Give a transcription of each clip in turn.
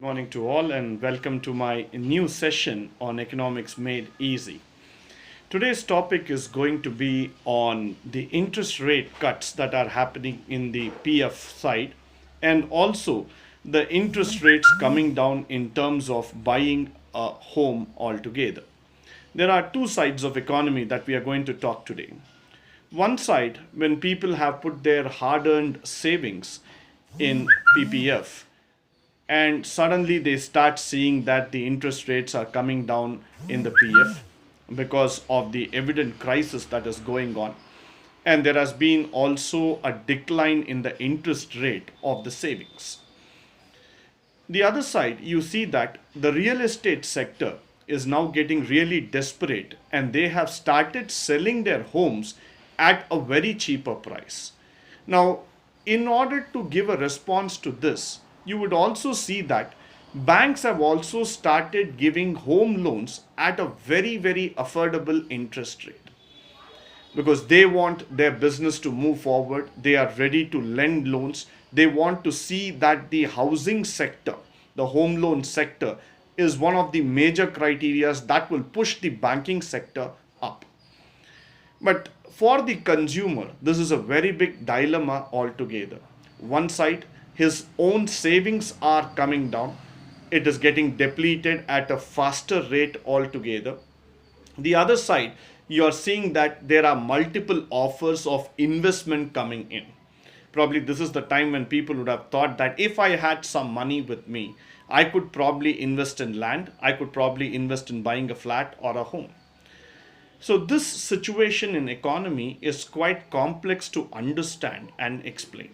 Morning to all, and welcome to my new session on Economics Made Easy. Today's topic is going to be on the interest rate cuts that are happening in the PF side, and also the interest rates coming down in terms of buying a home altogether. There are two sides of economy that we are going to talk today. One side, when people have put their hard earned savings in PPF, and suddenly they start seeing that the interest rates are coming down in the PF because of the evident crisis that is going on. And there has been also a decline in the interest rate of the savings. The other side, you see that the real estate sector is now getting really desperate and they have started selling their homes at a very cheaper price. Now, in order to give a response to this, you would also see that banks have also started giving home loans at a very affordable interest rate because they want their business to move forward. They are ready to lend loans. They want to see that the housing sector, the home loan sector, is one of the major criterias that will push the banking sector up. But for the consumer, this is a very big dilemma altogether. One side, his own savings are coming down, it is getting depleted at a faster rate altogether. The other side, you are seeing that there are multiple offers of investment coming in. Probably this is the time when people would have thought that if I had some money with me, I could probably invest in land, I could probably invest in buying a flat or a home. So this situation in economy is quite complex to understand and explain.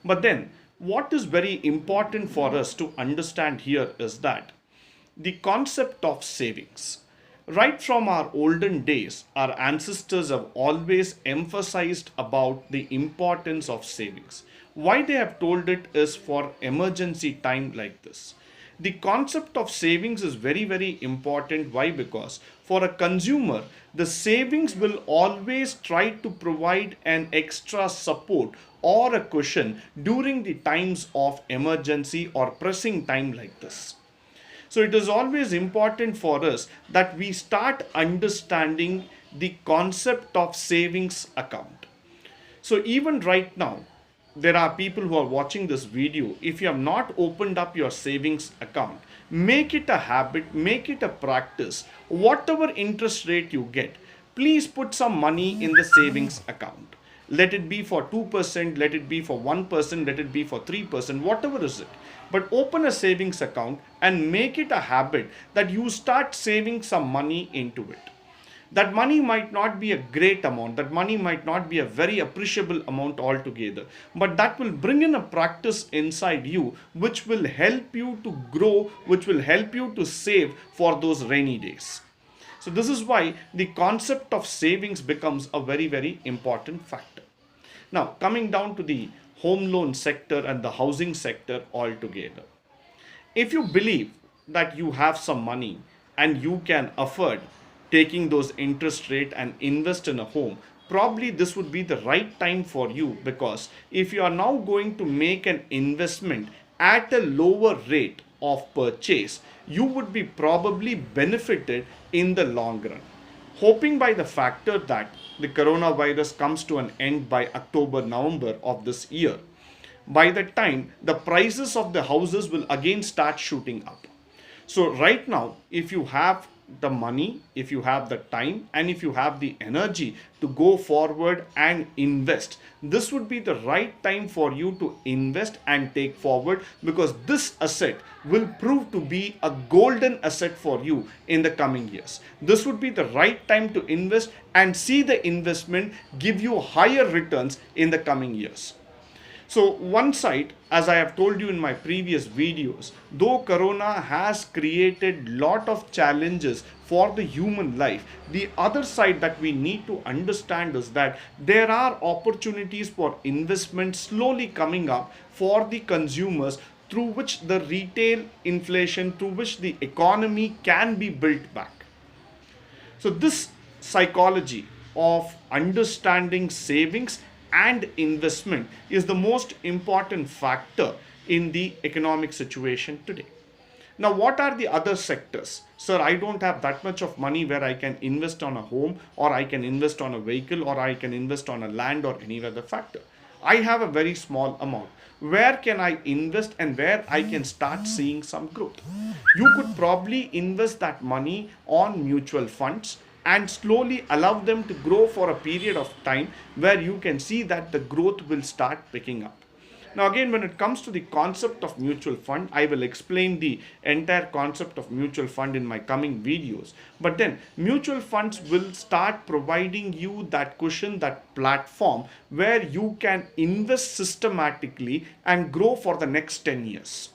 But then what is very important for us to understand here is that the concept of savings. Right from our olden days, our ancestors have always emphasized about the importance of savings. Why they have told it is for emergency time like this. The concept of savings is very important. Why? Because for a consumer, the savings will always try to provide an extra support or a cushion during the times of emergency or pressing time like this. So it is always important for us that we start understanding the concept of savings account. So even right now, there are people who are watching this video. If you have not opened up your savings account, make it a habit, make it a practice. Whatever interest rate you get, please put some money in the savings account. Let it be for 2%, let it be for 1%, let it be for 3%, whatever is it. But open a savings account and make it a habit that you start saving some money into it. That money might not be a great amount, that money might not be a very appreciable amount altogether, but that will bring in a practice inside you which will help you to grow, which will help you to save for those rainy days. So this is why the concept of savings becomes a very important factor. Now, coming down to the home loan sector and the housing sector altogether. If you believe that you have some money and you can afford taking those interest rate and invest in a home, probably this would be the right time for you, because if you are now going to make an investment at a lower rate of purchase, you would be probably benefited in the long run. Hoping by the factor that the coronavirus comes to an end by October, November of this year, by the time the prices of the houses will again start shooting up. So right now, if you have the money, if you have the time, and if you have the energy to go forward and invest, this would be the right time for you to invest and take forward, because this asset will prove to be a golden asset for you in the coming years. This would be the right time to invest and see the investment give you higher returns in the coming years. So one side, as I have told you in my previous videos, though Corona has created lot of challenges for the human life, the other side that we need to understand is that there are opportunities for investment slowly coming up for the consumers, through which the retail inflation, through which the economy can be built back. So this psychology of understanding savings and investment is the most important factor in the economic situation today. Now, what are the other sectors? Sir, I don't have that much of money where I can invest on a home, or I can invest on a vehicle, or I can invest on a land or any other factor. I have a very small amount. Where can I invest and where I can start seeing some growth? You could probably invest that money on mutual funds and slowly allow them to grow for a period of time where you can see that the growth will start picking up. Now, again, when it comes to the concept of mutual fund, I will explain the entire concept of mutual fund in my coming videos. But then, mutual funds will start providing you that cushion, that platform where you can invest systematically and grow for the next 10 years.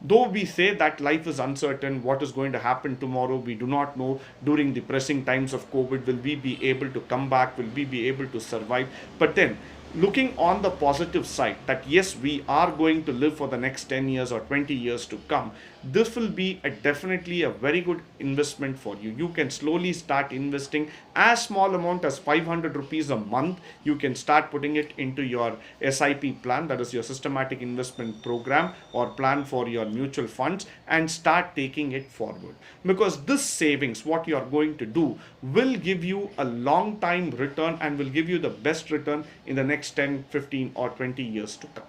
Though we say that life is uncertain, what is going to happen tomorrow, we do not know. During the pressing times of COVID, will we be able to come back? Will we be able to survive? But then, looking on the positive side, that yes, we are going to live for the next 10 years or 20 years to come, this will be definitely a very good investment for you. You can slowly start investing as small amount as 500 rupees a month. You can start putting it into your SIP plan, that is your systematic investment program or plan for your mutual funds, and start taking it forward. Because this savings, what you are going to do, will give you a long time return and will give you the best return in the next 10, 15 or 20 years to come.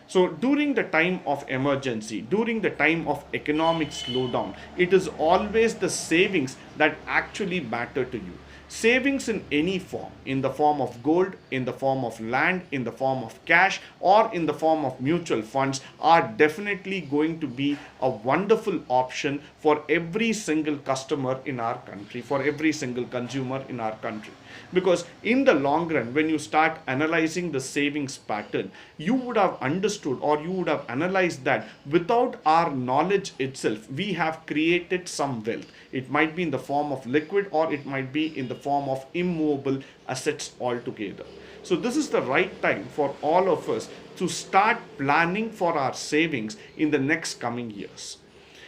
So during the time of emergency, during the time of economic slowdown, it is always the savings that actually matter to you. Savings in any form, in the form of gold, in the form of land, in the form of cash, or in the form of mutual funds, are definitely going to be a wonderful option for every single customer in our country, for every single consumer in our country. Because in the long run, when you start analyzing the savings pattern, you would have understood, or you would have analyzed that without our knowledge itself, we have created some wealth. It might be in the form of liquid, or it might be in the form of immovable assets altogether. So this is the right time for all of us to start planning for our savings in the next coming years.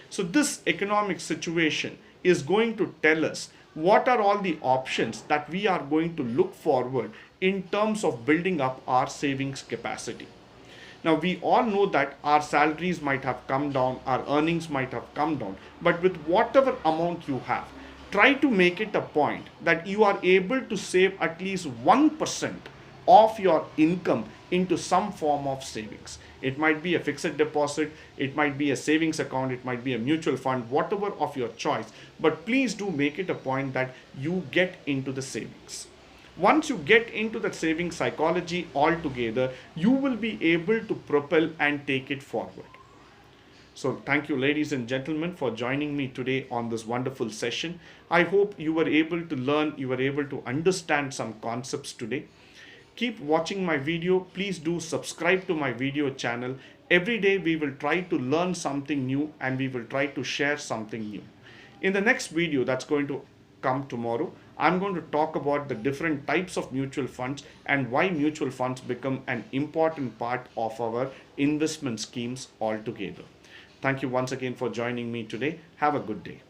So this economic situation is going to tell us what are all the options that we are going to look forward in terms of building up our savings capacity. Now, we all know that our salaries might have come down, our earnings might have come down, but with whatever amount you have, try to make it a point that you are able to save at least 1% of your income into some form of savings. It might be a fixed deposit, it might be a savings account, it might be a mutual fund, whatever of your choice. But please do make it a point that you get into the savings. Once you get into that saving psychology altogether, you will be able to propel and take it forward. So thank you, ladies and gentlemen, for joining me today on this wonderful session. I hope you were able to learn, you were able to understand some concepts today. Keep watching my video. Please do subscribe to my video channel. Every day we will try to learn something new and we will try to share something new. In the next video that's going to come tomorrow, I'm going to talk about the different types of mutual funds and why mutual funds become an important part of our investment schemes altogether. Thank you once again for joining me today. Have a good day.